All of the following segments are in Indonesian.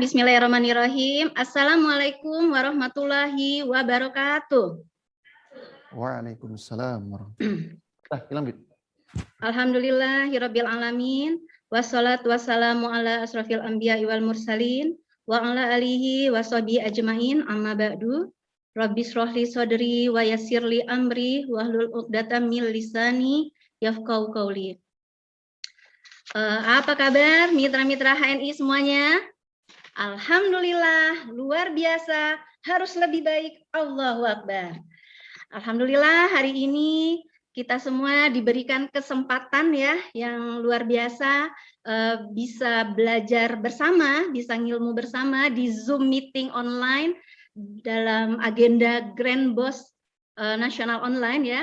Bismillahirrahmanirrahim. Assalamualaikum warahmatullahi wabarakatuh. Waalaikumsalam warahmatullahi. Alhamdulillahirabbil alamin. Wassalatu wassalamu ala asrofil anbiya'i wal mursalin wa ala alihi washabihi ajmain. Amma ba'du. Rabbi shrahli sadri wa yassirli amri wahlul 'uqdatam min lisani yafqahu qawli. Apa kabar mitra-mitra HNI semuanya? Alhamdulillah, luar biasa, harus lebih baik. Allahu Akbar. Alhamdulillah, hari ini kita semua diberikan kesempatan ya yang luar biasa, bisa belajar bersama, bisa ngilmu bersama di Zoom meeting online dalam agenda Grand Boss Nasional Online ya,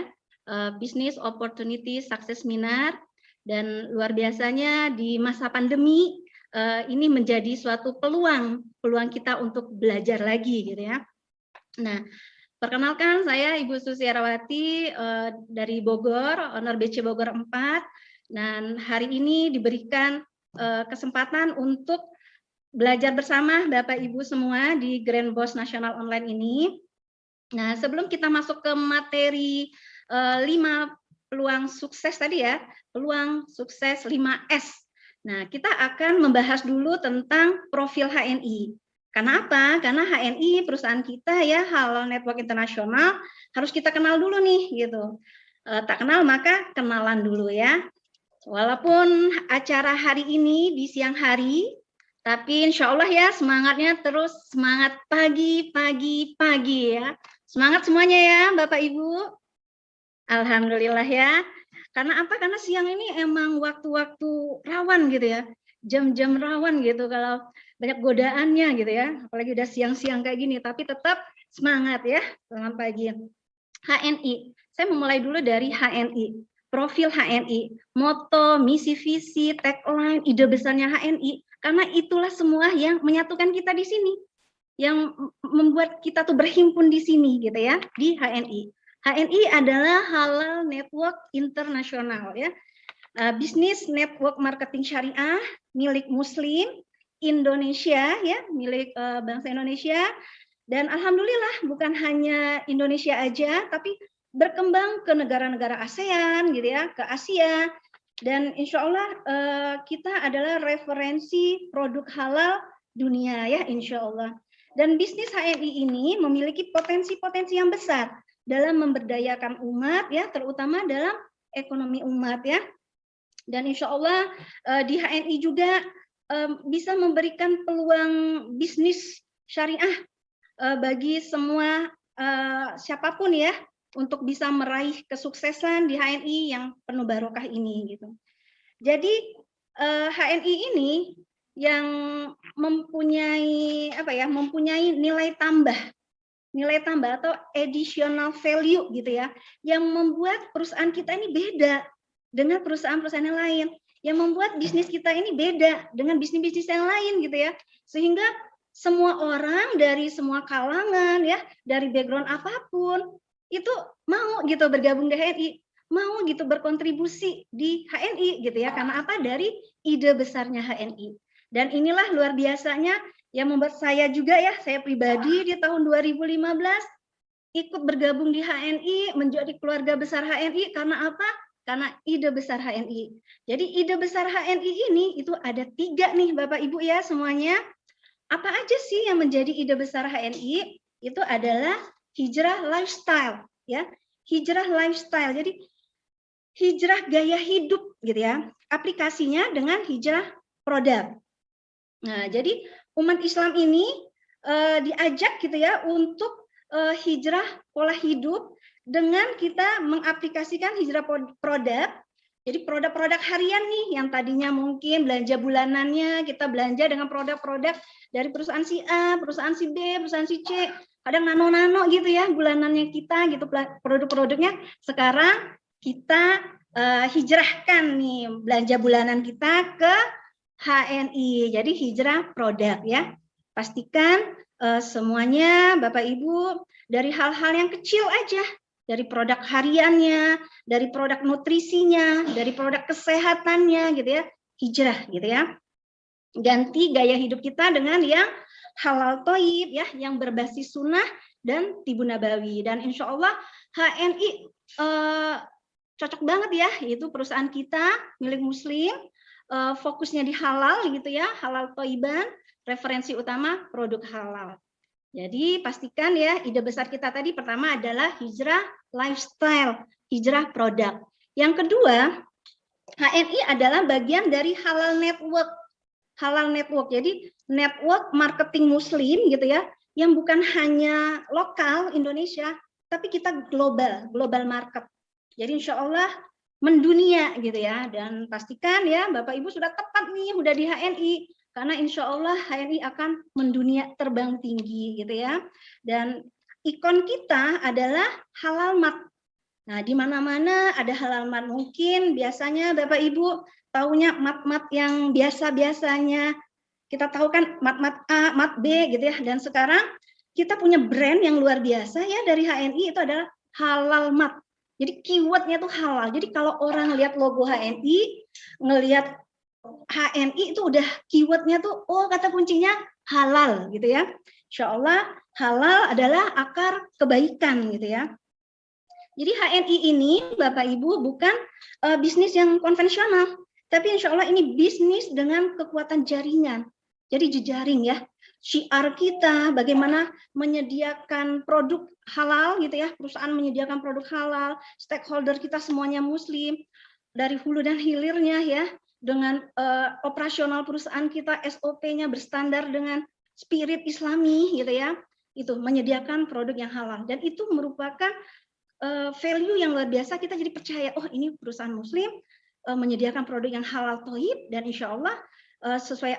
Business Opportunity Success Seminar. Dan luar biasanya di masa pandemi ini menjadi suatu peluang kita untuk belajar lagi gitu ya. Nah, perkenalkan saya Ibu Susi Erawati dari Bogor, Honor BC Bogor 4. Dan hari ini diberikan kesempatan untuk belajar bersama Bapak Ibu semua di Grand Boss Nasional Online ini. Nah, sebelum kita masuk ke materi 5 peluang sukses tadi ya, peluang sukses 5S. Nah, kita akan membahas dulu tentang profil HNI. Karena apa? Karena HNI perusahaan kita ya, Halal Network Internasional, harus kita kenal dulu nih gitu. Tak kenal maka kenalan dulu ya. Walaupun acara hari ini di siang hari, tapi insya Allah ya semangatnya terus semangat pagi ya. Semangat semuanya ya Bapak Ibu. Alhamdulillah ya. Karena apa? Karena siang ini emang waktu-waktu rawan gitu ya. Jam-jam rawan gitu kalau banyak godaannya gitu ya. Apalagi udah siang-siang kayak gini, tapi tetap semangat ya. Selamat pagi. HNI. Saya memulai dulu dari HNI. Profil HNI, moto, misi, visi, tagline, ide besarnya HNI. Karena itulah semua yang menyatukan kita di sini. Yang membuat kita tuh berhimpun di sini gitu ya, di HNI. HNI adalah Halal Network Internasional ya, bisnis network marketing syariah milik Muslim Indonesia ya, milik bangsa Indonesia. Dan alhamdulillah bukan hanya Indonesia aja, tapi berkembang ke negara-negara ASEAN gitu ya, ke Asia. Dan insya Allah kita adalah referensi produk halal dunia ya, insya Allah. Dan bisnis HNI ini memiliki potensi-potensi yang besar dalam memberdayakan umat ya, terutama dalam ekonomi umat ya. Dan insya Allah di HNI juga bisa memberikan peluang bisnis syariah bagi semua siapapun ya, untuk bisa meraih kesuksesan di HNI yang penuh barokah ini gitu. Jadi HNI ini yang mempunyai apa ya, mempunyai nilai tambah atau additional value gitu ya, yang membuat perusahaan kita ini beda dengan perusahaan-perusahaan yang lain, yang membuat bisnis kita ini beda dengan bisnis-bisnis yang lain gitu ya, sehingga semua orang dari semua kalangan ya, dari background apapun itu mau gitu bergabung di HNI, mau gitu berkontribusi di HNI gitu ya. Karena apa? Dari ide besarnya HNI. Dan inilah luar biasanya yang membuat saya juga ya, saya pribadi di tahun 2015 ikut bergabung di HNI, menjadi keluarga besar HNI. Karena apa? Karena ide besar HNI. Jadi ide besar HNI ini itu ada 3 nih Bapak Ibu ya semuanya. Apa aja sih yang menjadi ide besar HNI? Itu adalah hijrah lifestyle ya. Hijrah lifestyle. Jadi hijrah gaya hidup gitu ya. Aplikasinya dengan hijrah produk. Nah, jadi umat Islam ini diajak gitu ya untuk hijrah pola hidup dengan kita mengaplikasikan hijrah produk. Jadi produk-produk harian nih yang tadinya mungkin belanja bulanannya kita belanja dengan produk-produk dari perusahaan si A, perusahaan si B, perusahaan si C, kadang nano-nano gitu ya bulanannya kita gitu produk-produknya. Sekarang kita hijrahkan nih belanja bulanan kita ke HNI, jadi hijrah produk ya. Pastikan semuanya Bapak Ibu dari hal-hal yang kecil aja, dari produk hariannya, dari produk nutrisinya, dari produk kesehatannya gitu ya, hijrah gitu ya. ganti gaya hidup kita dengan yang halal toib ya, yang berbasis sunnah dan tibu nabawi. Dan insya Allah HNI cocok banget ya, itu perusahaan kita milik Muslim, fokusnya di halal gitu ya, halal toiban, referensi utama produk halal. Jadi pastikan ya, ide besar kita tadi pertama adalah hijrah lifestyle, hijrah produk. Yang kedua, HNI adalah bagian dari halal network. Halal network, jadi network marketing Muslim gitu ya, yang bukan hanya lokal Indonesia, tapi kita global market. Jadi insya Allah mendunia gitu ya, dan pastikan ya Bapak Ibu sudah tepat nih, udah di HNI, karena insya Allah HNI akan mendunia terbang tinggi gitu ya. Dan ikon kita adalah halal mat. Nah, di mana-mana ada halal mat, mungkin biasanya Bapak Ibu taunya mat-mat yang biasa-biasanya. Kita tahu kan mat-mat A, mat B gitu ya. Dan sekarang kita punya brand yang luar biasa ya dari HNI, itu adalah halal mat. Jadi keywordnya tuh halal. Jadi kalau orang lihat logo HNI, ngelihat HNI itu udah keywordnya tuh, oh kata kuncinya halal gitu ya. Insya Allah halal adalah akar kebaikan gitu ya. Jadi HNI ini Bapak Ibu bukan bisnis yang konvensional, tapi insya Allah ini bisnis dengan kekuatan jaringan. Jadi jejaring ya. Syiar kita bagaimana menyediakan produk halal gitu ya, perusahaan menyediakan produk halal, stakeholder kita semuanya Muslim, dari hulu dan hilirnya ya, dengan operasional perusahaan kita SOP-nya berstandar dengan spirit Islami gitu ya, itu menyediakan produk yang halal, dan itu merupakan value yang luar biasa. Kita jadi percaya, oh ini perusahaan Muslim menyediakan produk yang halal toib, dan insya Allah sesuai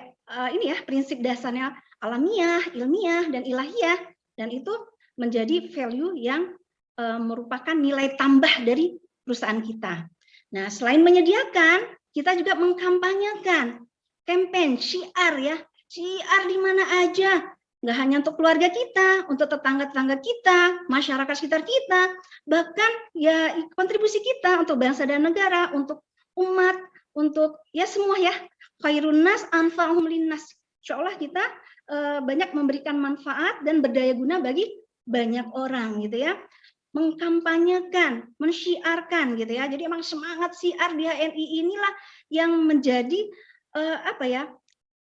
ini ya prinsip dasarnya alamiah, ilmiah, dan ilahiyah, dan itu menjadi value yang merupakan nilai tambah dari perusahaan kita. Nah, selain menyediakan, kita juga mengkampanyekan campaign syiar ya, syiar di mana aja, nggak hanya untuk keluarga kita, untuk tetangga-tetangga kita, masyarakat sekitar kita, bahkan ya kontribusi kita untuk bangsa dan negara, untuk umat, untuk ya semua ya, khairun nas anfa'uhum linnas. Insya Allah kita banyak memberikan manfaat dan berdaya guna bagi banyak orang gitu ya. Mengkampanyekan, mensyiarkan gitu ya. Jadi emang semangat syiar di HNI inilah yang menjadi apa ya,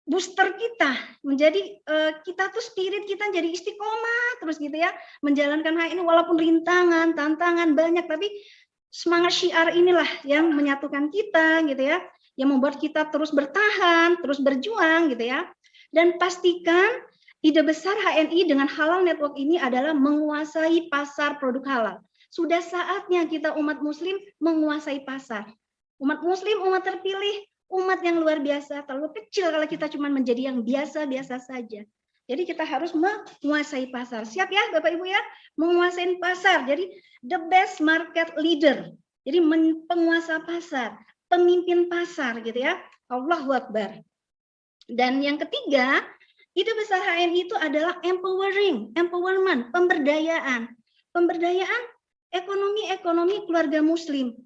booster kita, menjadi kita tuh spirit kita jadi istiqomah terus gitu ya, menjalankan HNI walaupun rintangan, tantangan banyak, tapi semangat syiar inilah yang menyatukan kita gitu ya, yang membuat kita terus bertahan, terus berjuang gitu ya. Dan pastikan ide besar HNI dengan Halal Network ini adalah menguasai pasar produk halal. Sudah saatnya kita umat Muslim menguasai pasar. Umat Muslim, umat terpilih, umat yang luar biasa. Terlalu kecil kalau kita cuma menjadi yang biasa-biasa saja. Jadi kita harus menguasai pasar. Siap ya Bapak Ibu ya? Menguasai pasar. Jadi the best market leader. Jadi penguasa pasar, pemimpin pasar gitu ya. Allahu Akbar. Dan yang ketiga, ide besar HNI itu adalah empowerment, pemberdayaan. Pemberdayaan ekonomi keluarga Muslim.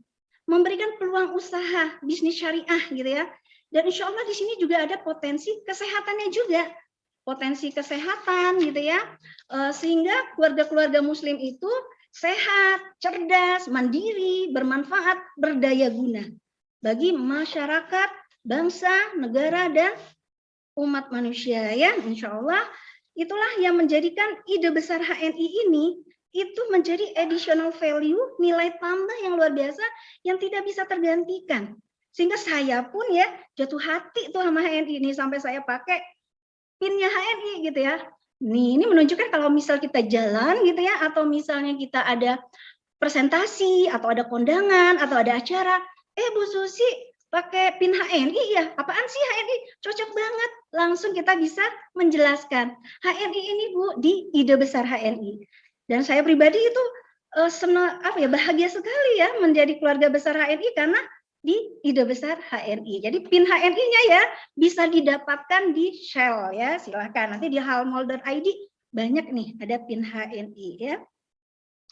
Memberikan peluang usaha, bisnis syariah gitu ya. Dan insya Allah di sini juga ada potensi kesehatannya juga. Potensi kesehatan gitu ya. Sehingga keluarga-keluarga Muslim itu sehat, cerdas, mandiri, bermanfaat, berdaya guna. Bagi masyarakat, bangsa, negara, dan umat manusia ya, insya Allah itulah yang menjadikan ide besar HNI ini itu menjadi additional value, nilai tambah yang luar biasa yang tidak bisa tergantikan. Sehingga saya pun ya jatuh hati tuh sama HNI ini, sampai saya pakai pinnya HNI gitu ya. Nih, ini menunjukkan kalau misal kita jalan gitu ya, atau misalnya kita ada presentasi atau ada kondangan atau ada acara, Bu Susi pakai pin HNI ya, apaan sih HNI? Cocok banget, langsung kita bisa menjelaskan HNI ini Bu di ide besar HNI. Dan saya pribadi itu senang, bahagia sekali ya menjadi keluarga besar HNI karena di ide besar HNI. Jadi pin HNI-nya ya bisa didapatkan di Shell ya, silakan nanti di halmall.id banyak nih ada pin HNI ya.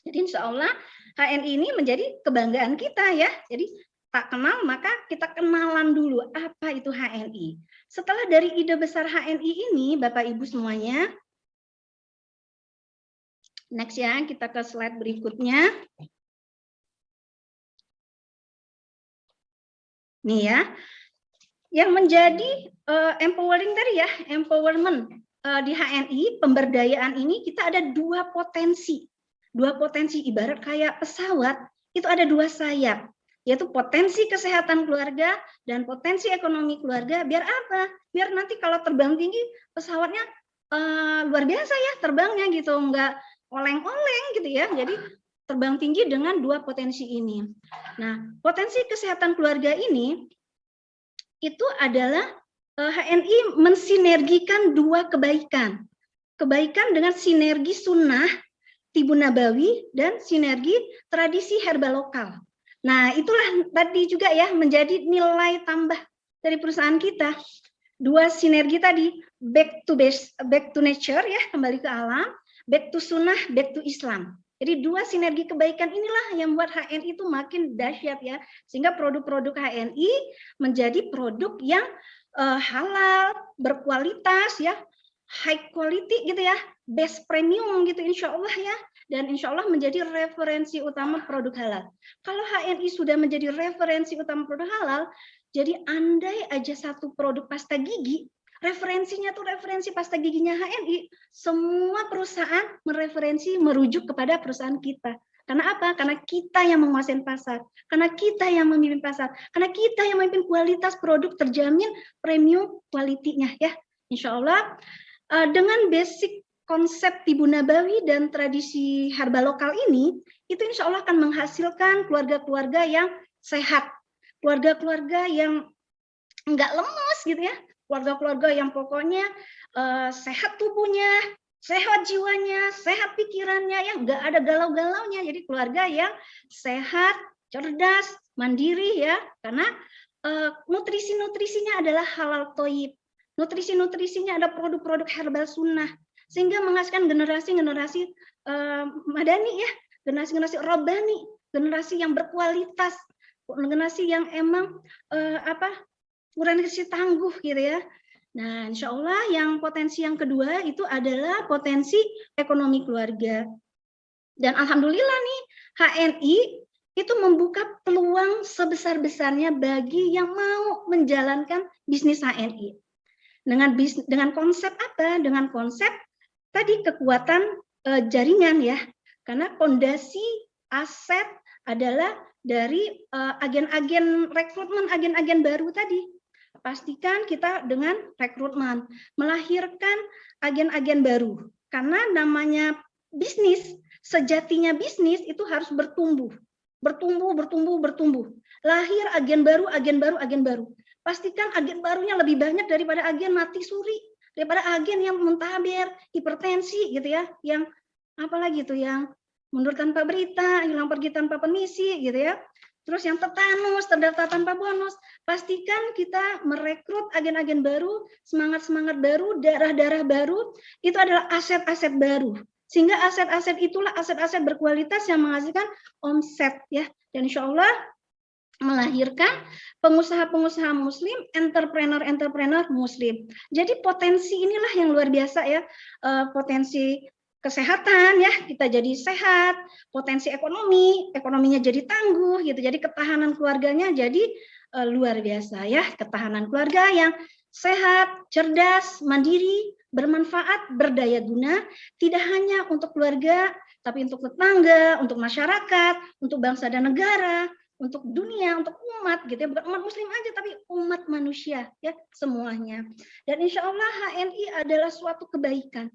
Jadi insya Allah HNI ini menjadi kebanggaan kita ya. Jadi tak kenal, maka kita kenalan dulu apa itu HNI. Setelah dari ide besar HNI ini, Bapak Ibu semuanya, next ya, kita ke slide berikutnya. Nih ya, yang menjadi empowering tadi ya, empowerment di HNI, pemberdayaan ini kita ada dua potensi ibarat kayak pesawat, itu ada dua sayap, yaitu potensi kesehatan keluarga dan potensi ekonomi keluarga. Biar apa? Biar nanti kalau terbang tinggi pesawatnya luar biasa ya terbangnya gitu, nggak oleng-oleng gitu ya. Jadi terbang tinggi dengan dua potensi ini. Nah, potensi kesehatan keluarga ini itu adalah HNI mensinergikan dua kebaikan. Kebaikan dengan sinergi sunnah Tibun Nabawi dan sinergi tradisi herbal lokal. Nah, itulah tadi juga ya menjadi nilai tambah dari perusahaan kita. Dua sinergi tadi, back to nature ya, kembali ke alam, back to sunnah, back to Islam. Jadi dua sinergi kebaikan inilah yang membuat HNI itu makin dahsyat ya, sehingga produk-produk HNI menjadi produk yang halal, berkualitas ya, high quality gitu ya, best premium gitu insya Allah ya, dan insya Allah menjadi referensi utama produk halal. Kalau HNI sudah menjadi referensi utama produk halal, jadi andai aja satu produk pasta gigi, referensinya tuh referensi pasta giginya HNI, semua perusahaan mereferensi merujuk kepada perusahaan kita. Karena apa? Karena kita yang menguasai pasar, karena kita yang memimpin pasar, karena kita yang memimpin kualitas produk terjamin premium kualitinya ya. Insya Allah dengan basic konsep Tibun Nabawi dan tradisi herbal lokal ini, itu insya Allah akan menghasilkan keluarga-keluarga yang sehat, keluarga-keluarga yang enggak lemes gitu ya, keluarga-keluarga yang pokoknya sehat tubuhnya, sehat jiwanya, sehat pikirannya, ya enggak ada galau-galaunya. Jadi keluarga yang sehat, cerdas, mandiri ya, karena nutrisi-nutrisinya adalah halal thayyib. Nutrisi-nutrisinya ada produk-produk herbal sunnah, sehingga menghasilkan generasi-generasi madani ya, generasi-generasi robbani, generasi yang berkualitas, generasi yang emang generasi tangguh gitu ya. Nah, insya Allah yang potensi yang kedua itu adalah potensi ekonomi keluarga. Dan alhamdulillah nih HNI itu membuka peluang sebesar-besarnya bagi yang mau menjalankan bisnis HNI. Dengan konsep apa? Dengan konsep tadi kekuatan jaringan ya. Karena fondasi aset adalah dari agen-agen rekrutmen, agen-agen baru tadi. Pastikan kita dengan rekrutmen melahirkan agen-agen baru. Karena namanya bisnis, sejatinya bisnis itu harus bertumbuh. Bertumbuh. Lahir agen baru, agen baru, agen baru. Pastikan agen barunya lebih banyak daripada agen mati suri, daripada agen yang muntaber, hipertensi gitu ya, yang apalagi itu yang mundur tanpa berita, hilang pergi tanpa permisi gitu ya. Terus yang tetanus, terdaftar tanpa bonus. Pastikan kita merekrut agen-agen baru, semangat-semangat baru, darah-darah baru, itu adalah aset-aset baru. Sehingga aset-aset itulah aset-aset berkualitas yang menghasilkan omset ya. Dan insya Allah melahirkan pengusaha-pengusaha muslim, entrepreneur muslim. Jadi potensi inilah yang luar biasa ya, potensi kesehatan ya, kita jadi sehat, potensi ekonominya jadi tangguh gitu, jadi ketahanan keluarganya jadi luar biasa ya, ketahanan keluarga yang sehat, cerdas, mandiri, bermanfaat, berdaya guna, tidak hanya untuk keluarga, tapi untuk tetangga, untuk masyarakat, untuk bangsa dan negara, untuk dunia, untuk umat gitu ya, bukan umat muslim aja tapi umat manusia ya semuanya. Dan insya Allah HNI adalah suatu kebaikan.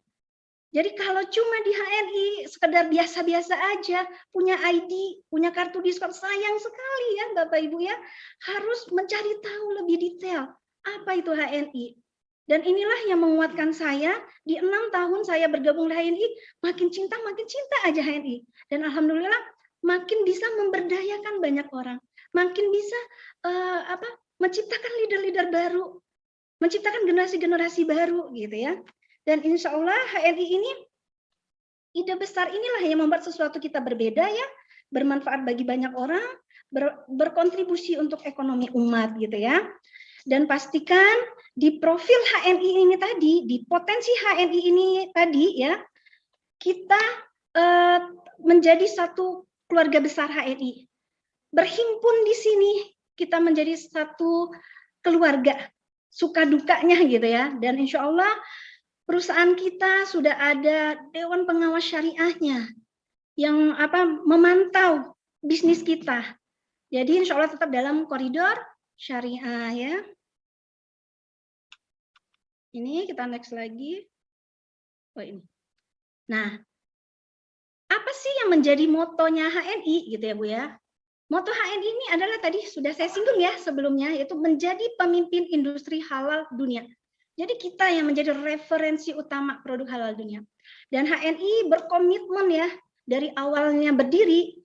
Jadi kalau cuma di HNI sekedar biasa-biasa aja, punya ID, punya kartu diskon, sayang sekali ya Bapak Ibu ya, harus mencari tahu lebih detail apa itu HNI. Dan inilah yang menguatkan saya di 6 tahun saya bergabung di HNI, makin cinta aja HNI. Dan alhamdulillah makin bisa memberdayakan banyak orang, makin bisa menciptakan leader-leader baru, menciptakan generasi-generasi baru gitu ya. Dan insya Allah HNI ini, ide besar inilah yang membuat sesuatu kita berbeda ya, bermanfaat bagi banyak orang, berkontribusi untuk ekonomi umat gitu ya. Dan pastikan di profil HNI ini tadi, di potensi HNI ini tadi ya, kita menjadi satu keluarga besar HNI. Berhimpun di sini, kita menjadi satu keluarga, suka dukanya gitu ya. Dan insya Allah perusahaan kita sudah ada Dewan Pengawas Syariahnya yang memantau bisnis kita. Jadi insya Allah tetap dalam koridor syariah ya. Ini kita next lagi. Oh ini. Nah, apa sih yang menjadi motonya HNI gitu ya Bu ya? Moto HNI ini adalah tadi sudah saya singgung ya sebelumnya, yaitu menjadi pemimpin industri halal dunia. Jadi kita yang menjadi referensi utama produk halal dunia. Dan HNI berkomitmen ya, dari awalnya berdiri,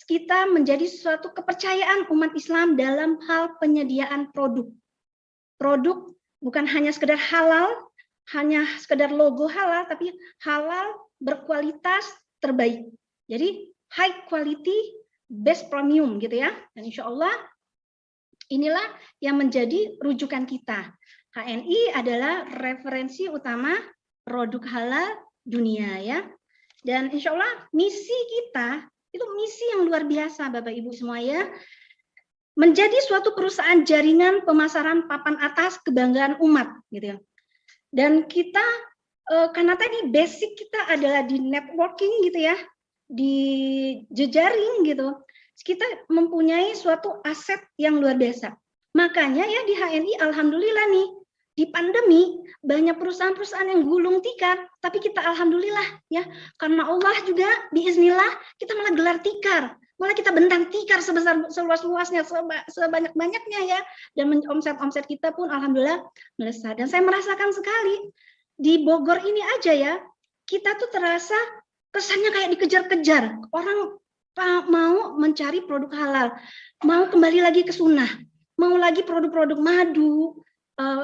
kita menjadi suatu kepercayaan umat Islam dalam hal penyediaan produk. Produk bukan hanya sekedar halal, hanya sekedar logo halal, tapi halal berkualitas terbaik. Jadi high quality, best premium gitu ya. Dan insya Allah inilah yang menjadi rujukan kita. HNI adalah referensi utama produk halal dunia ya. Dan insya Allah misi kita itu misi yang luar biasa Bapak Ibu semua ya. Menjadi suatu perusahaan jaringan pemasaran papan atas kebanggaan umat gitu ya. Dan kita karena tadi basic kita adalah di networking gitu ya, di jejaring gitu, kita mempunyai suatu aset yang luar biasa. Makanya ya di HNI alhamdulillah nih, di pandemi banyak perusahaan-perusahaan yang gulung tikar, tapi kita alhamdulillah ya, karena Allah juga biiznillah kita malah gelar tikar. Malah kita bentang tikar sebesar seluas-luasnya, sebanyak-banyaknya ya. Dan omset kita pun alhamdulillah melesat. Dan saya merasakan sekali di Bogor ini aja ya, kita tuh terasa kesannya kayak dikejar-kejar. Orang mau mencari produk halal, mau kembali lagi ke sunnah, mau lagi produk-produk madu,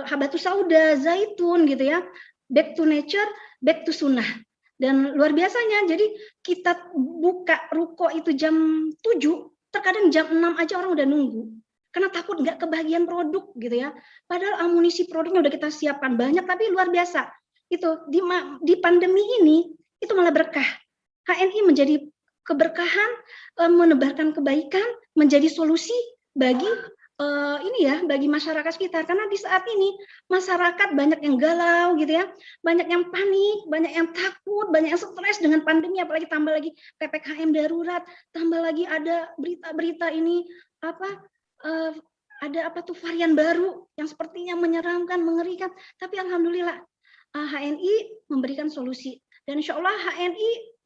habatus sauda, zaitun gitu ya, back to nature, back to sunnah. Dan luar biasanya, jadi kita buka ruko itu jam 7, terkadang jam 6 aja orang udah nunggu. Karena takut nggak kebagian produk gitu ya. Padahal amunisi produknya udah kita siapkan banyak, tapi luar biasa. Itu di pandemi ini, itu malah berkah. HNI menjadi keberkahan, menebarkan kebaikan, menjadi solusi bagi bagi masyarakat sekitar. Karena di saat ini masyarakat banyak yang galau gitu ya, banyak yang panik, banyak yang takut, banyak yang stres dengan pandemi, apalagi tambah lagi PPKM darurat, tambah lagi ada berita-berita ini ada varian baru yang sepertinya menyeramkan, mengerikan. Tapi alhamdulillah HNI memberikan solusi, dan insya Allah HNI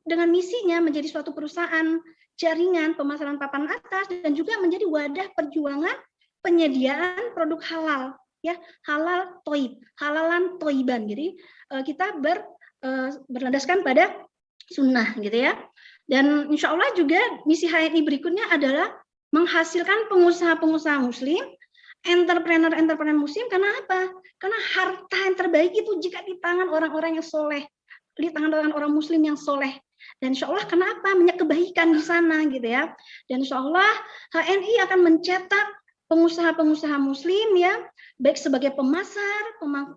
dengan misinya menjadi suatu perusahaan jaringan pemasaran papan atas dan juga menjadi wadah perjuangan penyediaan produk halal ya, halal toib, halalan toiban. Jadi kita berlandaskan pada sunnah gitu ya. Dan insya Allah juga misi HNI berikutnya adalah menghasilkan pengusaha-pengusaha muslim, entrepreneur muslim. Karena apa? Karena harta yang terbaik itu jika di tangan orang-orang yang soleh, di tangan orang muslim yang soleh. Dan insya Allah kenapa? Banyak kebaikan di sana gitu ya. Dan insya Allah HNI akan mencetak pengusaha-pengusaha muslim ya, baik sebagai pemasar,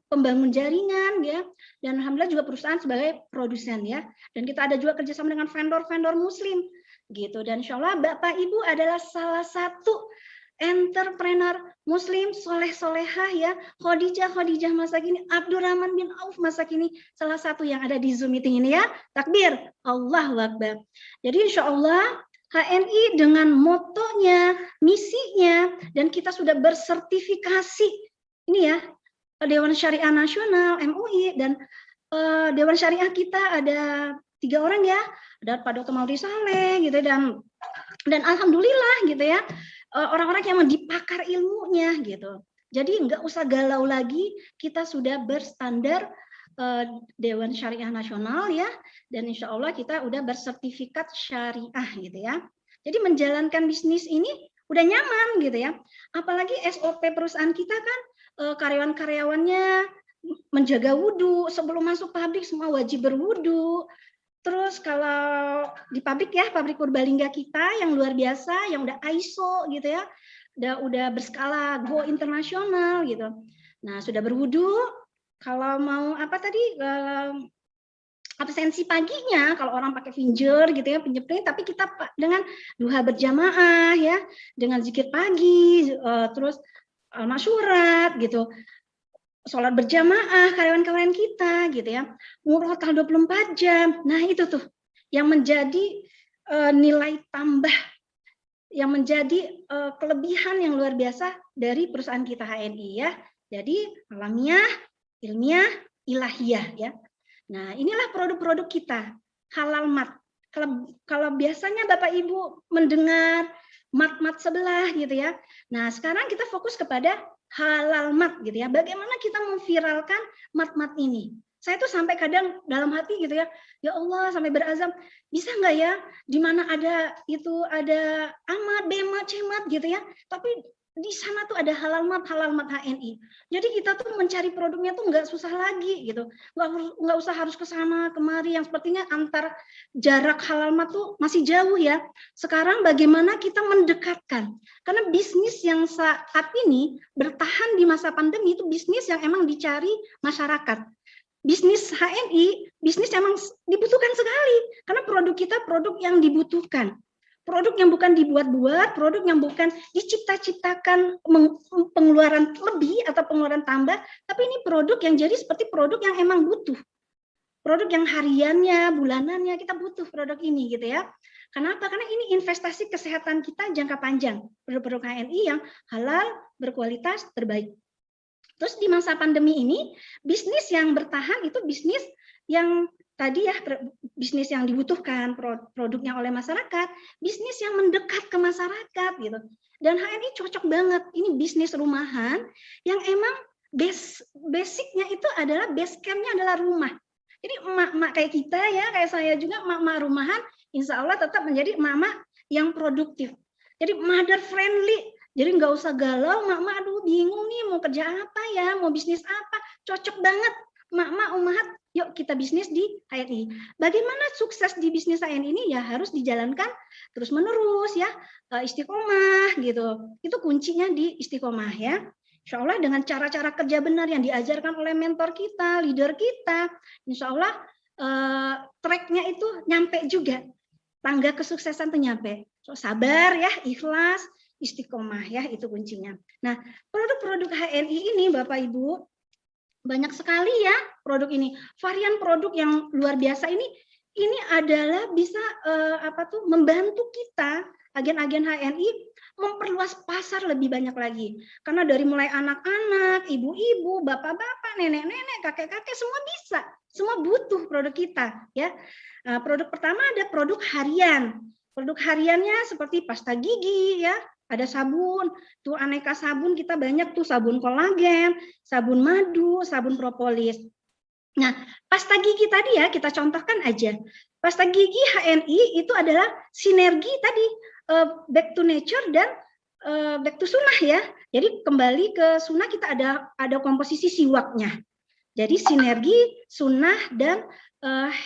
pembangun jaringan ya, dan alhamdulillah juga perusahaan sebagai produsen ya. Dan kita ada juga kerjasama dengan vendor-vendor muslim gitu. Dan insya Allah Bapak Ibu adalah salah satu entrepreneur muslim soleh-solehah ya, Khadijah masa kini, Abdurrahman bin Auf masa kini, salah satu yang ada di Zoom meeting ini ya. Takbir, Allahu Akbar. Jadi insya Allah HNI dengan motonya, misinya, dan kita sudah bersertifikasi ini ya, Dewan Syariah Nasional MUI, dan Dewan Syariah kita ada 3 orang ya, ada Pak Dr. Maudi Saleh gitu, dan alhamdulillah gitu ya, orang-orang yang dipakar ilmunya gitu. Jadi nggak usah galau lagi, kita sudah berstandar Dewan Syariah Nasional ya, dan insya Allah kita udah bersertifikat syariah gitu ya. Jadi menjalankan bisnis ini udah nyaman gitu ya. Apalagi SOP perusahaan kita kan karyawan-karyawannya menjaga wudhu, sebelum masuk pabrik semua wajib berwudhu. Terus kalau di pabrik ya, pabrik Purbalingga kita yang luar biasa, yang udah ISO gitu ya, udah berskala go internasional gitu. Nah, sudah berwudu, kalau mau apa tadi, absensi paginya, kalau orang pakai finger gitu ya, penjepit, tapi kita dengan duha berjamaah ya, dengan zikir pagi, terus masyurat gitu, sholat berjamaah karyawan-karyawan kita gitu ya, umur total 24 jam. Nah itu tuh yang menjadi nilai tambah, yang menjadi kelebihan yang luar biasa dari perusahaan kita HNI ya. Jadi alamiah, ilmiah, ilahiyah ya. Nah inilah produk-produk kita, halal mat. Kalau biasanya Bapak Ibu mendengar mat-mat sebelah gitu ya. Nah sekarang kita fokus kepada halal mat gitu ya. Bagaimana kita memviralkan mat-mat ini? Saya tuh sampai kadang dalam hati gitu ya Allah sampai berazam, bisa nggak ya di mana ada amat, bemat, cemat gitu ya. Tapi di sana tuh ada halal mat HNI. Jadi kita tuh mencari produknya tuh nggak susah lagi gitu. Nggak usah harus ke sana kemari yang sepertinya antar jarak halal mat tuh masih jauh ya. Sekarang bagaimana kita mendekatkan? Karena bisnis yang saat ini bertahan di masa pandemi itu bisnis yang emang dicari masyarakat. Bisnis HNI, bisnis emang dibutuhkan sekali. Karena produk kita produk yang dibutuhkan. Produk yang bukan dibuat-buat, produk yang bukan dicipta-ciptakan pengeluaran lebih atau pengeluaran tambah, tapi ini produk yang jadi seperti produk yang emang butuh. Produk yang hariannya, bulanannya, kita butuh produk ini gitu ya. Kenapa? Karena ini investasi kesehatan kita jangka panjang. Produk-produk HNI yang halal, berkualitas, terbaik. Terus di masa pandemi ini, bisnis yang bertahan itu bisnis yang tadi ya, bisnis yang dibutuhkan produknya oleh masyarakat, bisnis yang mendekat ke masyarakat gitu. Dan HNI cocok banget, ini bisnis rumahan yang emang basicnya itu adalah base campnya adalah rumah. Jadi emak-emak kayak kita ya, kayak saya juga emak-emak rumahan, insya Allah tetap menjadi emak-emak yang produktif. Jadi mother friendly. Jadi nggak usah galau, mak-mak, aduh bingung nih mau kerja apa ya, mau bisnis apa, cocok banget, mak-mak, umahat, yuk kita bisnis di HNI. Bagaimana sukses di bisnis HNI ini ya harus dijalankan terus menerus ya, istiqomah gitu. Itu kuncinya di istiqomah ya. Insya Allah dengan cara-cara kerja benar yang diajarkan oleh mentor kita, leader kita, insya Allah tracknya itu nyampe juga, tangga kesuksesan itu nyampe. So, sabar ya, ikhlas, istiqomah ya, itu kuncinya. Nah, produk-produk HNI ini Bapak Ibu banyak sekali ya produk ini. Varian produk yang luar biasa ini adalah bisa membantu kita agen-agen HNI memperluas pasar lebih banyak lagi. Karena dari mulai anak-anak, ibu-ibu, bapak-bapak, nenek-nenek, kakek-kakek semua bisa. Semua butuh produk kita ya. Nah, produk pertama ada produk harian. Produk hariannya seperti pasta gigi ya, ada sabun, tuh aneka sabun kita banyak tuh, sabun kolagen, sabun madu, sabun propolis. Nah, pasta gigi tadi ya kita contohkan aja. Pasta gigi HNI itu adalah sinergi tadi, back to nature dan back to sunnah ya. Jadi kembali ke sunnah, kita ada komposisi siwaknya. Jadi sinergi sunnah dan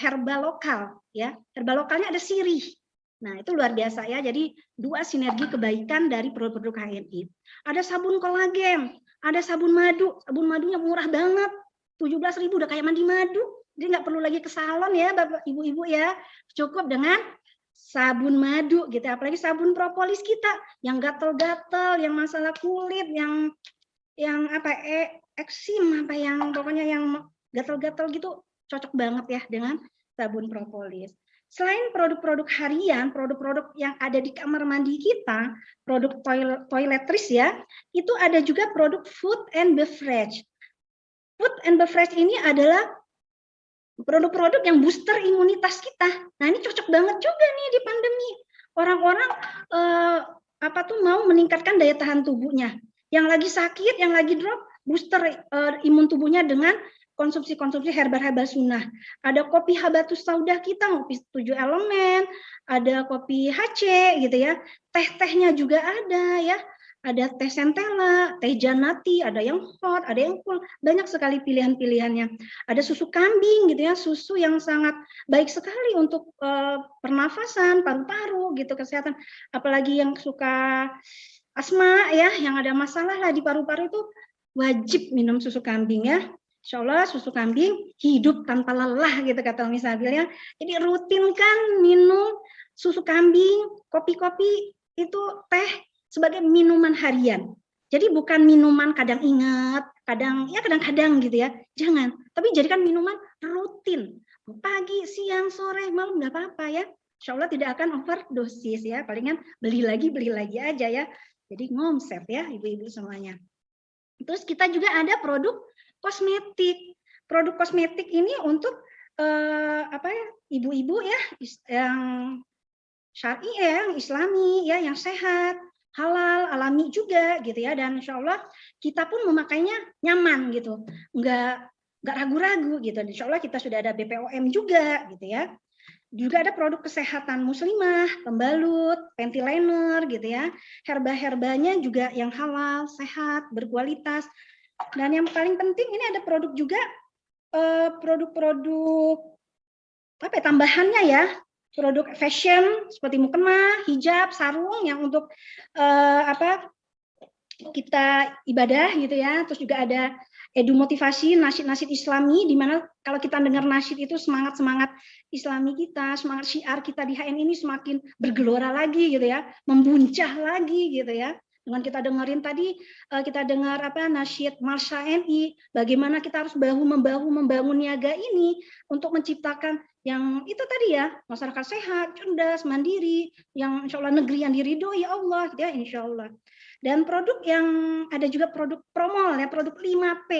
herba lokal ya. Herba lokalnya ada sirih. Nah, itu luar biasa ya. Jadi dua sinergi kebaikan dari produk-produk HNI. Ada sabun kolagen, ada sabun madu. Sabun madunya murah banget. 17.000 udah kayak mandi madu. Jadi nggak perlu lagi ke salon ya, Bapak Ibu-ibu ya. Cukup dengan sabun madu gitu. Apalagi sabun propolis kita yang gatel-gatel, yang masalah kulit, yang eksim, yang pokoknya yang gatel-gatel gitu, cocok banget ya dengan sabun propolis. Selain produk-produk harian, produk-produk yang ada di kamar mandi kita, produk toiletries ya, itu ada juga produk food and beverage. Food and beverage ini adalah produk-produk yang booster imunitas kita. Nah, ini cocok banget juga nih di pandemi. Orang-orang mau meningkatkan daya tahan tubuhnya. Yang lagi sakit, yang lagi drop, booster imun tubuhnya dengan konsumsi herbal sunnah. Ada kopi habatus saudah kita, kopi 7 elemen, ada kopi HC gitu ya. Teh-tehnya juga ada ya. ada teh centella, teh janati, ada yang hot, ada yang cool, banyak sekali pilihan-pilihannya. Ada susu kambing gitu ya, susu yang sangat baik sekali untuk pernafasan, paru-paru gitu, kesehatan. Apalagi yang suka asma ya, yang ada masalah lah di paru-paru itu wajib minum susu kambing ya. Insya Allah susu kambing hidup tanpa lelah gitu kata Umi Sabil ya. Jadi rutinkan minum susu kambing, kopi-kopi itu teh sebagai minuman harian. Jadi bukan minuman kadang ingat, kadang-kadang gitu ya. Jangan, tapi jadikan minuman rutin. Pagi, siang, sore, malam nggak apa-apa ya. Insya Allah tidak akan overdosis ya. Palingan beli lagi aja ya. Jadi ngomset ya ibu-ibu semuanya. Terus kita juga ada produk kosmetik. Produk kosmetik ini untuk ibu-ibu ya yang syar'i ya, yang islami ya, yang sehat, halal, alami juga gitu ya. Dan insya Allah kita pun memakainya nyaman gitu, nggak ragu-ragu gitu. Insya Allah kita sudah ada BPOM juga gitu ya. Juga ada produk kesehatan muslimah, pembalut, panty liner gitu ya. Herba-herbanya juga yang halal, sehat, berkualitas. Dan yang paling penting ini ada produk juga produk-produk tambahannya ya. Produk fashion seperti mukena, hijab, sarung yang untuk kita ibadah gitu ya. Terus juga ada edu motivasi, nasyid-nasyid islami, di mana kalau kita dengar nasyid itu semangat-semangat islami kita, semangat syiar kita di HN ini semakin bergelora lagi gitu ya, membuncah lagi gitu ya. Dengan kita dengerin tadi, kita dengar nasyid Marsha NI, bagaimana kita harus bahu-membahu membangun niaga ini untuk menciptakan yang itu tadi ya, masyarakat sehat, cerdas, mandiri, yang insya Allah negeri yang diridhoi Allah, ya insya Allah. Dan produk yang ada juga produk promol ya, produk 5P,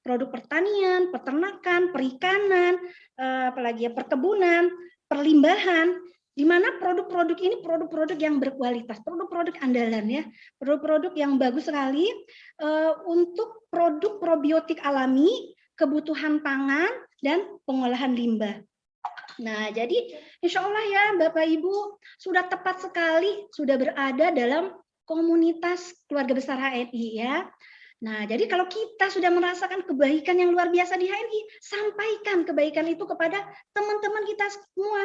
produk pertanian, peternakan, perikanan, apalagi ya perkebunan, perlimbahan, di mana produk-produk ini produk-produk yang berkualitas, produk-produk andalan ya, produk-produk yang bagus sekali untuk produk probiotik alami, kebutuhan pangan dan pengolahan limbah. Nah, jadi insya Allah ya Bapak Ibu sudah tepat sekali sudah berada dalam komunitas keluarga besar HNI ya. Nah, jadi kalau kita sudah merasakan kebaikan yang luar biasa di HNI, sampaikan kebaikan itu kepada teman-teman kita semua.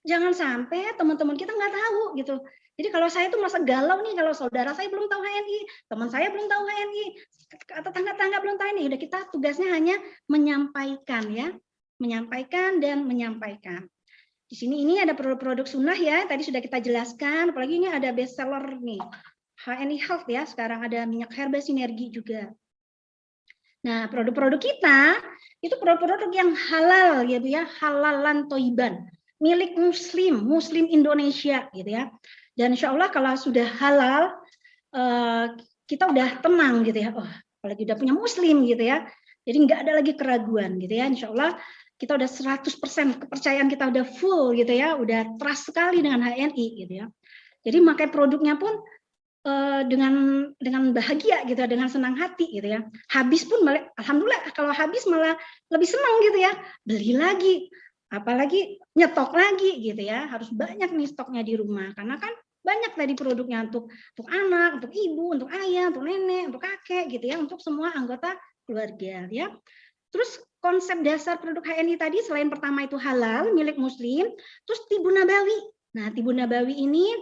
Jangan sampai teman-teman kita nggak tahu gitu. Jadi kalau saya tuh merasa galau nih kalau saudara saya belum tahu HNI, teman saya belum tahu HNI, atau tetangga-tetangga belum tahu HNI, udah kita tugasnya hanya menyampaikan ya, menyampaikan dan menyampaikan. Di sini ini ada produk-produk sunnah ya, tadi sudah kita jelaskan, apalagi ini ada best seller nih. HNI Health ya, sekarang ada minyak herba sinergi juga. Nah, produk-produk kita itu produk-produk yang halal gitu ya, halalan toiban, milik muslim Indonesia gitu ya. Dan insya Allah kalau sudah halal, kita udah tenang gitu ya. Oh, apalagi udah punya muslim gitu ya. Jadi nggak ada lagi keraguan gitu ya. Insya Allah kita udah 100% kepercayaan kita udah full gitu ya, udah trust sekali dengan HNI gitu ya. Jadi pakai produknya pun dengan bahagia gitu, dengan senang hati gitu ya. Habis pun malah, alhamdulillah kalau habis malah lebih senang gitu ya, beli lagi, apalagi nyetok lagi gitu ya. Harus banyak nih stoknya di rumah karena kan banyak tadi produknya untuk anak, untuk ibu, untuk ayah, untuk nenek, untuk kakek gitu ya, untuk semua anggota keluarga ya. Terus konsep dasar produk HNI tadi selain pertama itu halal milik muslim, terus Tibun Nabawi. Nah, Tibun Nabawi ini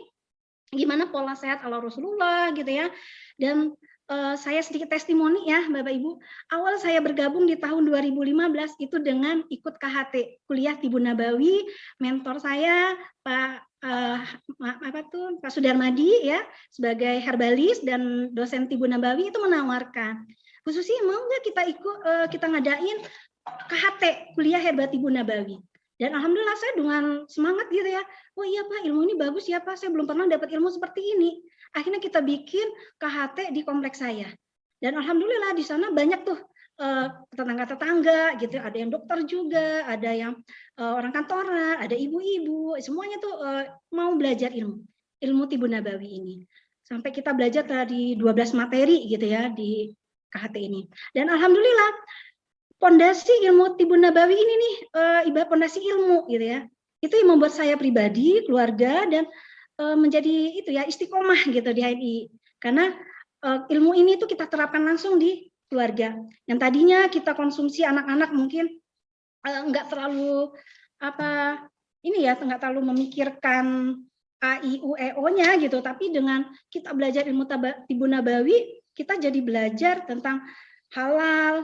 gimana pola sehat ala Rasulullah gitu ya. Dan saya sedikit testimoni ya Bapak Ibu. Awal saya bergabung di tahun 2015 itu dengan ikut KHT, kuliah Tibun Nabawi. Mentor saya Pak Sudarmadi ya, sebagai herbalis dan dosen Tibun Nabawi itu menawarkan, khususnya mau nggak kita ngadain KHT, kuliah herbal Tibun Nabawi. Dan alhamdulillah saya dengan semangat gitu ya. Oh iya Pak, ilmu ini bagus ya Pak, saya belum pernah dapat ilmu seperti ini. Akhirnya kita bikin KHT di kompleks saya. Dan alhamdulillah di sana banyak tuh tetangga-tetangga gitu, ada yang dokter juga, ada yang orang kantoran, ada ibu-ibu, semuanya tuh mau belajar ilmu Tibun Nabawi ini. Sampai kita belajar dari 12 materi gitu ya di KHT ini. Dan alhamdulillah pondasi ilmu Tibun Nabawi ini nih ibarat pondasi ilmu gitu ya. Itu yang membuat saya pribadi, keluarga dan menjadi itu ya istiqomah gitu di HNI. Karena ilmu ini tuh kita terapkan langsung di keluarga. Yang tadinya kita konsumsi anak-anak mungkin nggak terlalu nggak terlalu memikirkan A, I, U, E, O-nya gitu, tapi dengan kita belajar ilmu tibbun nabawi, kita jadi belajar tentang halal,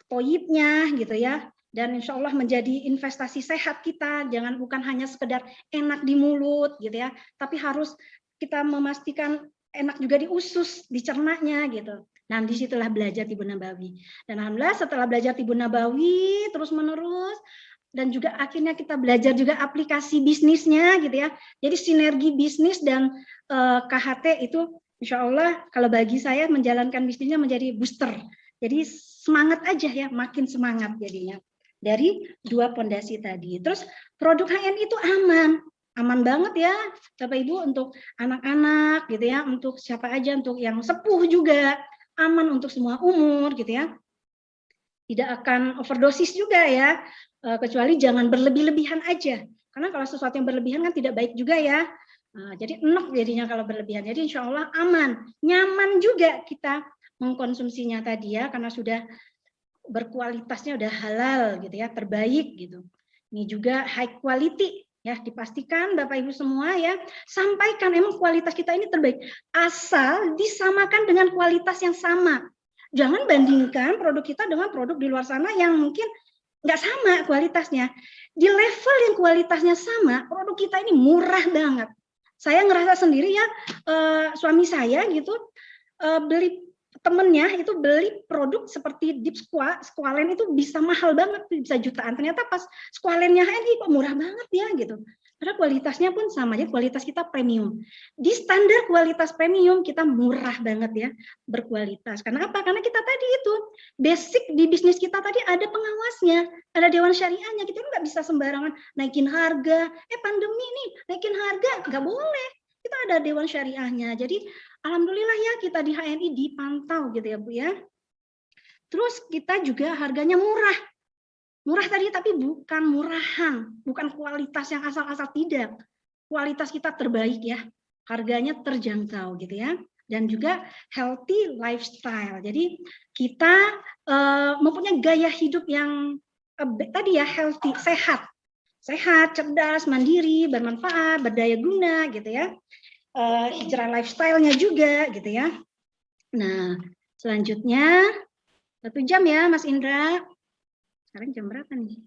toyibnya gitu ya, dan insya Allah menjadi investasi sehat kita, bukan hanya sekedar enak di mulut gitu ya, tapi harus kita memastikan enak juga di usus, di cernanya gitu. Nah, disitulah belajar tibbun nabawi. Dan alhamdulillah setelah belajar tibbun nabawi terus menerus, dan juga akhirnya kita belajar juga aplikasi bisnisnya gitu ya. Jadi sinergi bisnis dan KHT itu insya Allah kalau bagi saya menjalankan bisnisnya menjadi booster. Jadi semangat aja ya, makin semangat jadinya. Dari dua pondasi tadi. Terus produk HNI itu aman banget ya Bapak Ibu, untuk anak-anak gitu ya, untuk siapa aja, untuk yang sepuh juga, aman untuk semua umur gitu ya. Tidak akan overdosis juga ya, kecuali jangan berlebih-lebihan aja. Karena kalau sesuatu yang berlebihan kan tidak baik juga ya. Jadi enak jadinya kalau berlebihan. Jadi insya Allah aman, nyaman juga kita mengkonsumsinya tadi ya, karena sudah berkualitasnya udah halal gitu ya, terbaik gitu. Ini juga high quality ya, dipastikan Bapak Ibu semua ya, sampaikan emang kualitas kita ini terbaik, asal disamakan dengan kualitas yang sama. Jangan bandingkan produk kita dengan produk di luar sana yang mungkin nggak sama kualitasnya. Di level yang kualitasnya sama, produk kita ini murah banget. Saya ngerasa sendiri ya, suami saya gitu beli, temennya itu beli produk seperti Deep Squalene itu bisa mahal banget, bisa jutaan. Ternyata pas Squalene-nya HNI kok murah banget ya gitu. Karena kualitasnya pun sama, jadi kualitas kita premium. Di standar kualitas premium kita murah banget ya, berkualitas. Karena apa? Karena kita tadi itu basic di bisnis kita tadi ada pengawasnya, ada dewan syariahnya. Kita nggak bisa sembarangan naikin harga. Pandemi nih naikin harga nggak boleh. Kita ada dewan syariahnya. Jadi alhamdulillah ya kita di HNI dipantau gitu ya Bu ya. Terus kita juga harganya murah. Murah tadi tapi bukan murahan, bukan kualitas yang asal-asal, tidak. Kualitas kita terbaik ya. Harganya terjangkau gitu ya. Dan juga healthy lifestyle. Jadi kita mempunyai gaya hidup yang tadi ya healthy, sehat. Sehat, cerdas, mandiri, bermanfaat, berdaya guna gitu ya. Hijrah lifestyle-nya juga gitu ya. Nah, selanjutnya 1 jam ya Mas Indra. Sekarang jam berapa nih?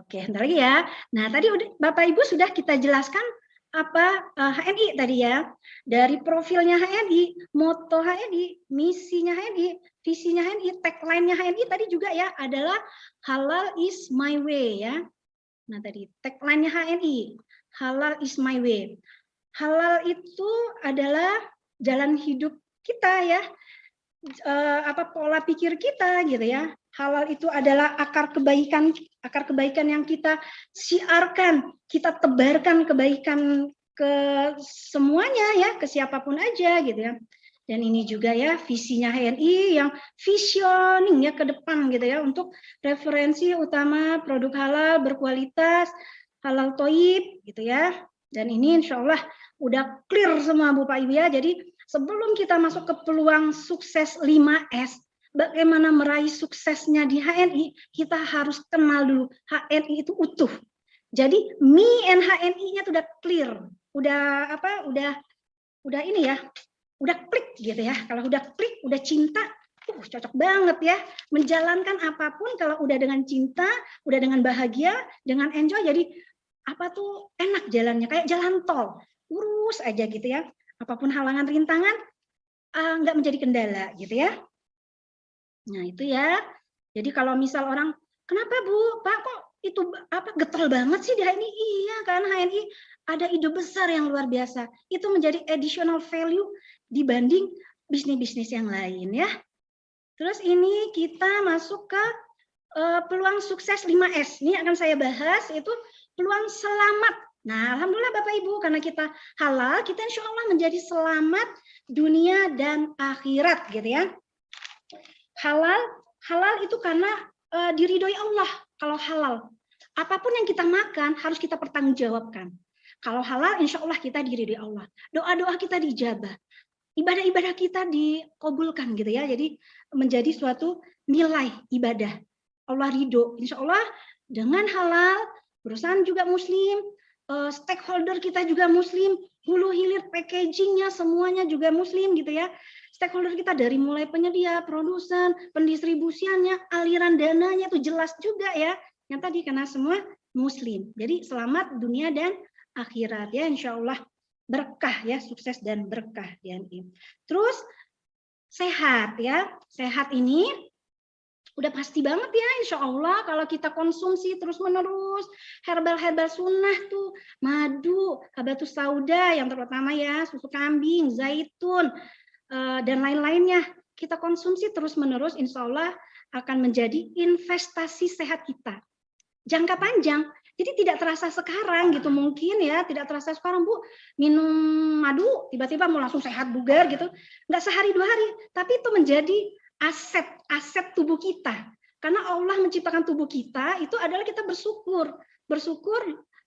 Oke, bentar lagi ya. Nah, tadi udah Bapak Ibu sudah kita jelaskan apa HNI tadi ya. Dari profilnya HNI, moto HNI, misinya HNI, visinya HNI, tagline-nya HNI tadi juga ya adalah halal is my way ya. Nah, tadi tagline-nya HNI, halal is my way. Halal itu adalah jalan hidup kita ya, pola pikir kita gitu ya. Halal itu adalah akar kebaikan yang kita siarkan, kita tebarkan kebaikan ke semuanya ya, ke siapapun aja gitu ya. Dan ini juga ya visinya HNI yang visioning ya ke depan gitu ya, untuk referensi utama produk halal berkualitas, halal toyib gitu ya. Dan ini insya Allah udah clear semua Bu Pak Ibu ya. Jadi sebelum kita masuk ke peluang sukses 5S, bagaimana meraih suksesnya di HNI, kita harus kenal dulu HNI itu utuh. Jadi me and HNI-nya itu udah clear, udah ini ya, udah klik gitu ya. Kalau udah klik, udah cinta, cocok banget ya. Menjalankan apapun kalau udah dengan cinta, udah dengan bahagia, dengan enjoy, jadi enak jalannya, kayak jalan tol, lurus aja gitu ya. Apapun halangan rintangan nggak menjadi kendala gitu ya. Nah itu ya. Jadi kalau misal orang, kenapa Bu, Pak kok itu getol banget sih di HNI? Iya, karena HNI ada ide besar yang luar biasa. Itu menjadi additional value dibanding bisnis-bisnis yang lain ya. Terus ini kita masuk ke peluang sukses 5S. Ini akan saya bahas, itu peluang selamat. Nah, alhamdulillah Bapak Ibu, karena kita halal, kita insya Allah menjadi selamat dunia dan akhirat gitu ya. Halal itu karena diridhoi Allah. Kalau halal, apapun yang kita makan harus kita pertanggungjawabkan. Kalau halal, insya Allah kita diridhoi Allah. Doa-doa kita dijabah. ibadah-ibadah kita dikabulkan gitu ya. Jadi menjadi suatu nilai ibadah. Allah ridho. Insya Allah dengan halal, perusahaan juga muslim, stakeholder kita juga muslim, hulu hilir packagingnya semuanya juga muslim gitu ya. Stakeholder kita dari mulai penyedia, produsen, pendistribusiannya, aliran dananya itu jelas juga ya. Yang tadi karena semua muslim. Jadi selamat dunia dan akhirat ya, insya Allah berkah ya, sukses dan berkah DNI. Terus sehat ya, sehat ini udah pasti banget ya, insya Allah kalau kita konsumsi terus menerus herbal sunnah tuh, madu, habatus sauda yang terutama ya, susu kambing, zaitun dan lain-lainnya kita konsumsi terus menerus, insya Allah akan menjadi investasi sehat kita jangka panjang. Jadi tidak terasa sekarang gitu mungkin ya, tidak terasa sekarang Bu minum madu tiba-tiba mau langsung sehat bugar gitu, nggak sehari 2 hari, tapi itu menjadi aset tubuh kita. Karena Allah menciptakan tubuh kita itu adalah kita bersyukur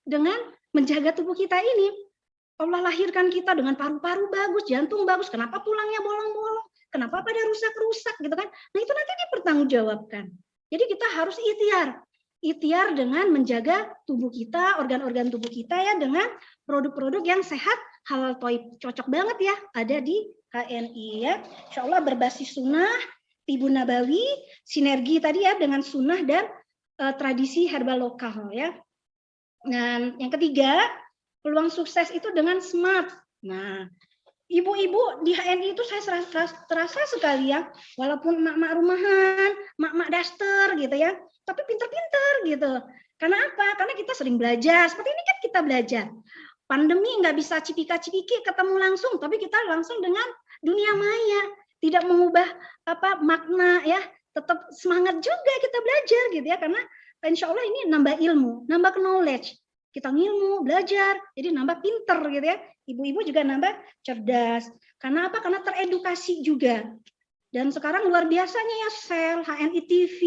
dengan menjaga tubuh kita ini. Allah lahirkan kita dengan paru-paru bagus, jantung bagus, kenapa tulangnya bolong-bolong, kenapa pada rusak-rusak gitu kan. Nah itu nanti dipertanggungjawabkan. Jadi kita harus ikhtiar dengan menjaga tubuh kita, organ-organ tubuh kita ya dengan produk-produk yang sehat, halal thayyib. Cocok banget ya, ada di HNI ya. Insya Allah berbasis sunnah, Tibun Nabawi, sinergi tadi ya dengan sunnah dan tradisi herbal lokal ya. Dan yang ketiga, peluang sukses itu dengan smart. Nah, ibu-ibu di HNI itu saya terasa sekali ya, walaupun emak-emak rumahan, emak-emak daster gitu ya, tapi pinter-pinter gitu. Karena apa? Karena kita sering belajar. Seperti ini kan kita belajar. Pandemi nggak bisa cipika-cipiki ketemu langsung, tapi kita langsung dengan dunia maya. Tidak mengubah makna ya, tetap semangat juga kita belajar gitu ya. Karena insya Allah ini nambah ilmu, nambah knowledge. Kita ngilmu, belajar, jadi nambah pinter gitu ya. Ibu-ibu juga nambah cerdas. Karena apa? Karena teredukasi juga. Dan sekarang luar biasanya ya Sel, HNI TV,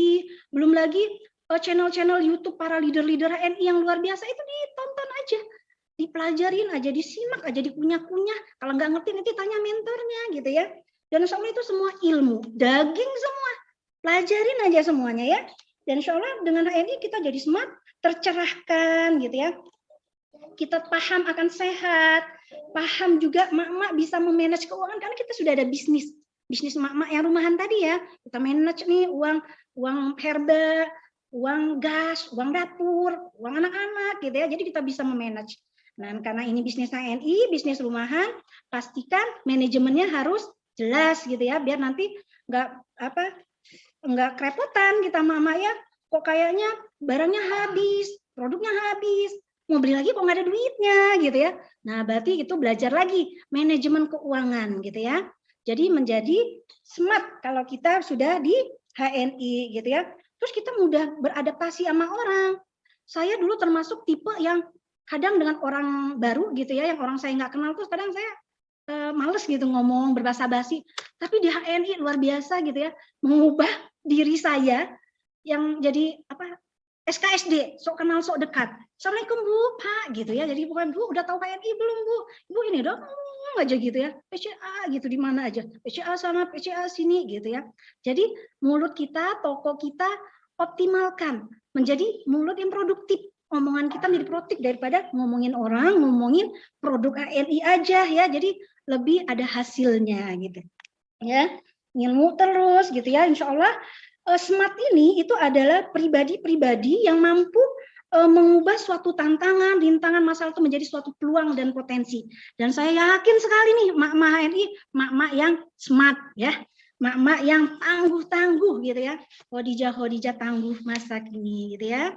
belum lagi channel-channel YouTube para leader-leader HNI yang luar biasa itu ditonton aja, dipelajarin aja, disimak aja, dikunyah-kunyah. Kalau nggak ngerti nanti tanya mentornya gitu ya. Dan insya Allah itu semua ilmu, daging semua, pelajarin aja semuanya ya. Dan insya Allah dengan HNI kita jadi smart, tercerahkan gitu ya. Kita paham akan sehat, paham juga mak-mak bisa memanage keuangan karena kita sudah ada bisnis mak-mak yang rumahan tadi ya. Kita manage nih uang herba, uang gas, uang dapur, uang anak-anak gitu ya. Jadi kita bisa memanage. Nah, karena ini bisnis HNI, bisnis rumahan, pastikan manajemennya harus jelas gitu ya, biar nanti nggak kerepotan kita mama ya. Kok kayaknya barangnya habis, produknya habis, mau beli lagi kok nggak ada duitnya gitu ya. Nah berarti itu belajar lagi manajemen keuangan gitu ya. Jadi menjadi smart kalau kita sudah di HNI gitu ya. Terus kita mudah beradaptasi sama orang. Saya dulu termasuk tipe yang kadang dengan orang baru gitu ya, yang orang saya nggak kenal tuh kadang saya males gitu ngomong berbasa-basi. Tapi di HNI luar biasa gitu ya, mengubah diri saya yang jadi SKSD, sok kenal sok dekat. Assalamualaikum Bu, Pak gitu ya. Jadi bukan Bu, udah tahu HNI belum Bu? Bu ini dong aja gitu ya. PCA gitu di mana aja. PCA sana, PCA sini gitu ya. Jadi mulut kita, toko kita optimalkan menjadi mulut yang produktif. Omongan kita menjadi produktif daripada ngomongin orang, ngomongin produk HNI aja ya. Jadi lebih ada hasilnya gitu. Ya, ilmu terus gitu ya. Insya Allah smart ini itu adalah pribadi-pribadi yang mampu mengubah suatu tantangan, rintangan, masalah itu menjadi suatu peluang dan potensi. Dan saya yakin sekali nih mak-mak HNI, mak-mak yang smart ya, mak-mak yang tangguh-tangguh gitu ya. Khadijah tangguh masa kini gitu ya.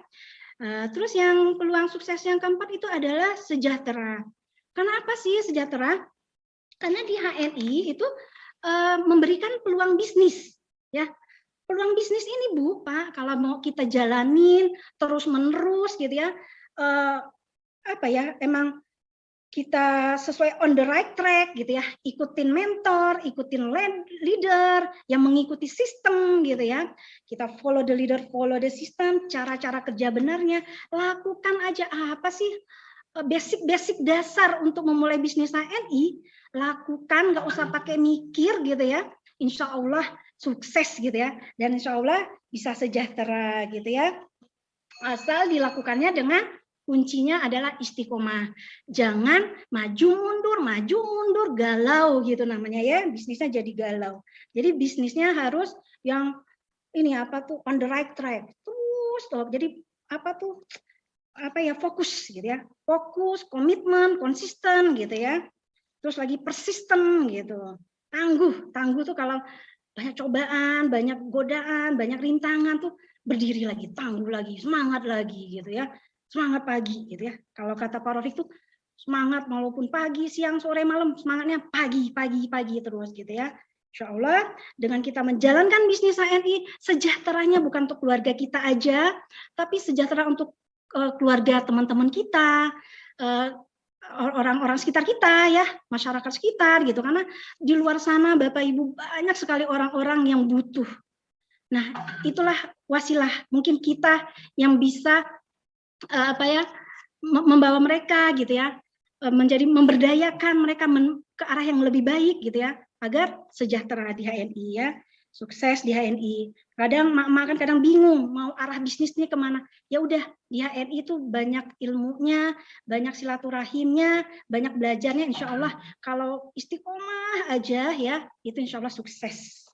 Terus yang peluang sukses yang keempat itu adalah sejahtera. Karena apa sih sejahtera? Karena di HNI itu memberikan peluang bisnis ya. Peluang bisnis ini Bu, Pak, kalau mau kita jalanin terus-menerus gitu ya, emang kita sesuai on the right track gitu ya, ikutin mentor, ikutin leader yang mengikuti sistem gitu ya, kita follow the leader, follow the system, cara-cara kerja benarnya, lakukan aja apa sih basic dasar untuk memulai bisnis HNI, lakukan, nggak usah pakai mikir gitu ya. Insya Allah sukses gitu ya, dan insya Allah bisa sejahtera gitu ya. Asal dilakukannya dengan kuncinya adalah istiqomah. Jangan maju mundur, galau gitu namanya ya. Bisnisnya jadi galau. Jadi bisnisnya harus yang ini apa tuh on the right track. Terus jadi apa tuh? Apa ya, fokus gitu ya. Fokus, komitmen, konsisten gitu ya. Terus lagi persisten gitu. Tangguh tuh kalau banyak cobaan, banyak godaan, banyak rintangan tuh berdiri lagi, tangguh lagi, semangat lagi gitu ya. Semangat pagi gitu ya. Kalau kata Pak Rofik tuh semangat walaupun pagi, siang, sore, malam, semangatnya pagi terus gitu ya. Insya Allah dengan kita menjalankan bisnis HNI, sejahteranya bukan untuk keluarga kita aja, tapi sejahtera untuk keluarga teman-teman kita, orang-orang sekitar kita ya, masyarakat sekitar gitu, karena di luar sana Bapak Ibu banyak sekali orang-orang yang butuh. Nah, itulah wasilah mungkin kita yang bisa membawa mereka gitu ya, menjadi memberdayakan mereka ke arah yang lebih baik gitu ya, agar sejahtera di HNI ya, sukses di HNI. Kadang mak-mak kan kadang bingung mau arah bisnisnya kemana. Ya udah, di HNI itu banyak ilmunya, banyak silaturahimnya, banyak belajarnya. Insya Allah kalau istiqomah aja ya, itu insya Allah sukses.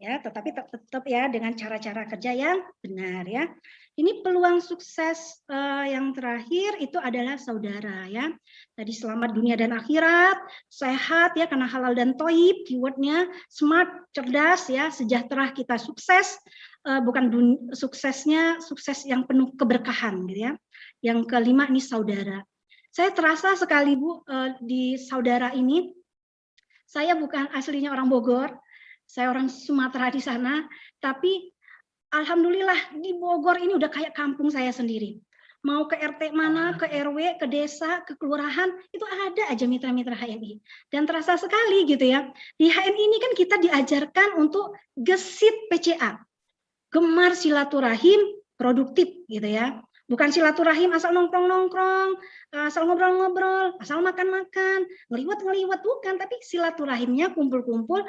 Ya, tetapi tetap ya dengan cara-cara kerja yang benar ya. Ini peluang sukses yang terakhir itu adalah saudara ya. Tadi selamat dunia dan akhirat, sehat ya karena halal dan thayyib, keywordnya smart, cerdas ya, sejahtera kita sukses, bukan suksesnya sukses yang penuh keberkahan gitu ya. Yang kelima ini saudara. Saya terasa sekali Bu di saudara ini, saya bukan aslinya orang Bogor. Saya orang Sumatera di sana, tapi alhamdulillah di Bogor ini udah kayak kampung saya sendiri. Mau ke RT mana, ke RW, ke desa, ke kelurahan, itu ada aja mitra-mitra HNI. Dan terasa sekali gitu ya. Di HNI ini kan kita diajarkan untuk gesit PCA. Gemar silaturahim produktif gitu ya. Bukan silaturahim asal nongkrong-nongkrong, asal ngobrol-ngobrol, asal makan-makan, ngeliwat-ngeliwat, bukan. Tapi silaturahimnya kumpul-kumpul,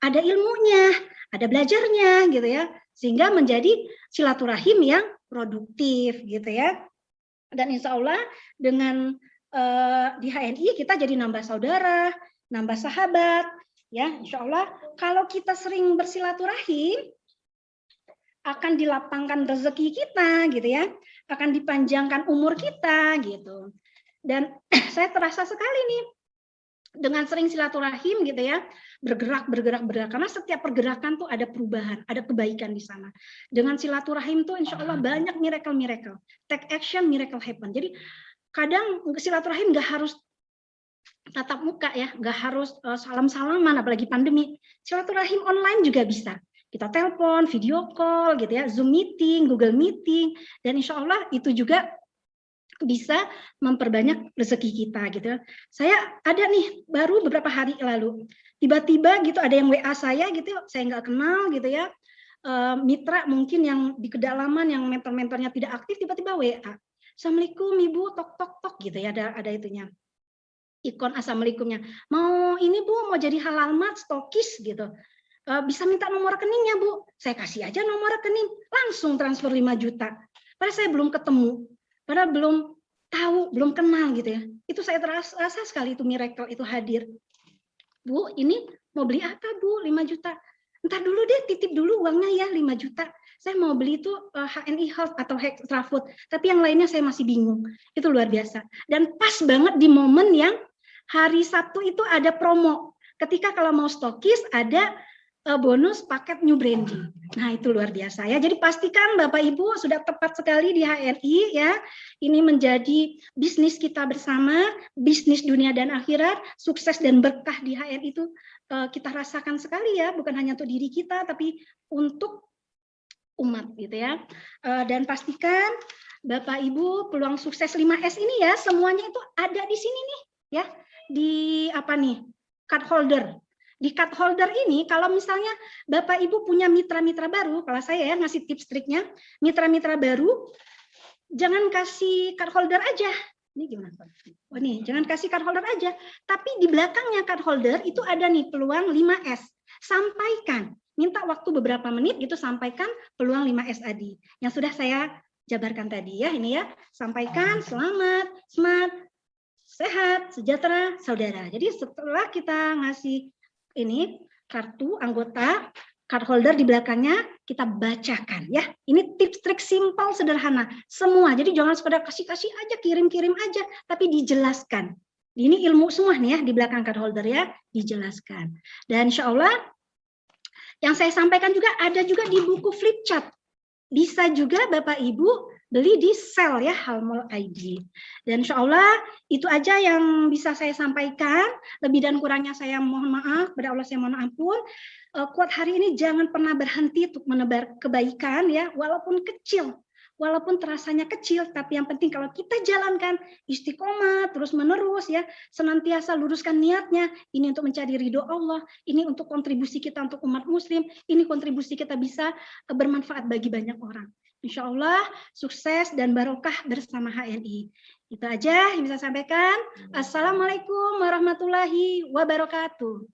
ada ilmunya, ada belajarnya gitu ya, sehingga menjadi silaturahim yang produktif gitu ya. Dan insya Allah dengan di HNI kita jadi nambah saudara, nambah sahabat ya. Insya Allah kalau kita sering bersilaturahim akan dilapangkan rezeki kita gitu ya, akan dipanjangkan umur kita gitu. Dan saya terasa sekali nih dengan sering silaturahim gitu ya, bergerak karena setiap pergerakan tuh ada perubahan, ada kebaikan di sana. Dengan silaturahim tuh insya Allah banyak miracle, take action, miracle happen. Jadi kadang silaturahim nggak harus tatap muka ya, nggak harus salam-salaman apalagi pandemi. Silaturahim online juga bisa. Kita telepon, video call gitu ya, Zoom meeting, Google meeting, dan insya Allah itu juga bisa memperbanyak rezeki kita gitu. Saya ada nih baru beberapa hari lalu, tiba-tiba gitu ada yang WA saya gitu, saya nggak kenal gitu ya, mitra mungkin yang di kedalaman yang mentor-mentornya tidak aktif, tiba-tiba WA, Assalamualaikum Ibu, tok gitu ya, ada itunya, ikon assalamualaikumnya, mau ini Bu, mau jadi halal mat stokis gitu, bisa minta nomor rekeningnya Bu, saya kasih aja nomor rekening, langsung transfer 5 juta, padahal saya belum ketemu. Padahal belum tahu, belum kenal gitu ya. Itu saya terasa sekali itu miracle itu hadir. Bu, ini mau beli apa Bu? 5 juta. Entar dulu deh, titip dulu uangnya ya 5 juta. Saya mau beli itu HNI Health atau Extra Food. Tapi yang lainnya saya masih bingung. Itu luar biasa. Dan pas banget di momen yang hari Sabtu itu ada promo. Ketika kalau mau stokis ada bonus paket new branding. Nah, itu luar biasa ya. Jadi pastikan Bapak Ibu sudah tepat sekali di HNI ya. Ini menjadi bisnis kita bersama, bisnis dunia dan akhirat, sukses dan berkah di HNI itu kita rasakan sekali ya, bukan hanya untuk diri kita tapi untuk umat gitu ya. Dan pastikan Bapak Ibu peluang sukses 5S ini ya, semuanya itu ada di sini nih ya. Di apa nih? Card holder. Di card holder ini, kalau misalnya Bapak Ibu punya mitra-mitra baru, kalau saya ya ngasih tips triknya, mitra-mitra baru, jangan kasih card holder aja, Ini gimana Pak? Oh nih, jangan kasih card holder aja. Tapi di belakangnya card holder itu ada nih peluang 5S. Sampaikan. Minta waktu beberapa menit gitu sampaikan peluang 5S tadi. Yang sudah saya jabarkan tadi ya, ini ya. Sampaikan selamat, smart, sehat, sejahtera, saudara. Jadi setelah kita ngasih ini kartu anggota, card holder di belakangnya kita bacakan ya. Ini tips trik simpel sederhana semua. Jadi jangan sekedar kasih-kasih aja, kirim-kirim aja, tapi dijelaskan. Ini ilmu semua nih ya di belakang card holder ya, dijelaskan. Dan insya Allah yang saya sampaikan juga ada juga di buku flip chart. Bisa juga Bapak Ibu beli di sel ya Halmol ID. Dan insya Allah itu aja yang bisa saya sampaikan. Lebih dan kurangnya saya mohon maaf, kepada Allah saya mohon ampun. Quote hari ini jangan pernah berhenti untuk menebar kebaikan ya, walaupun kecil. Walaupun terasanya kecil, tapi yang penting kalau kita jalankan istiqomah terus menerus ya, senantiasa luruskan niatnya. Ini untuk mencari ridho Allah, ini untuk kontribusi kita untuk umat muslim, ini kontribusi kita bisa bermanfaat bagi banyak orang. Insya Allah sukses dan barokah bersama HNI. Itu aja yang bisa saya sampaikan. Assalamualaikum warahmatullahi wabarakatuh.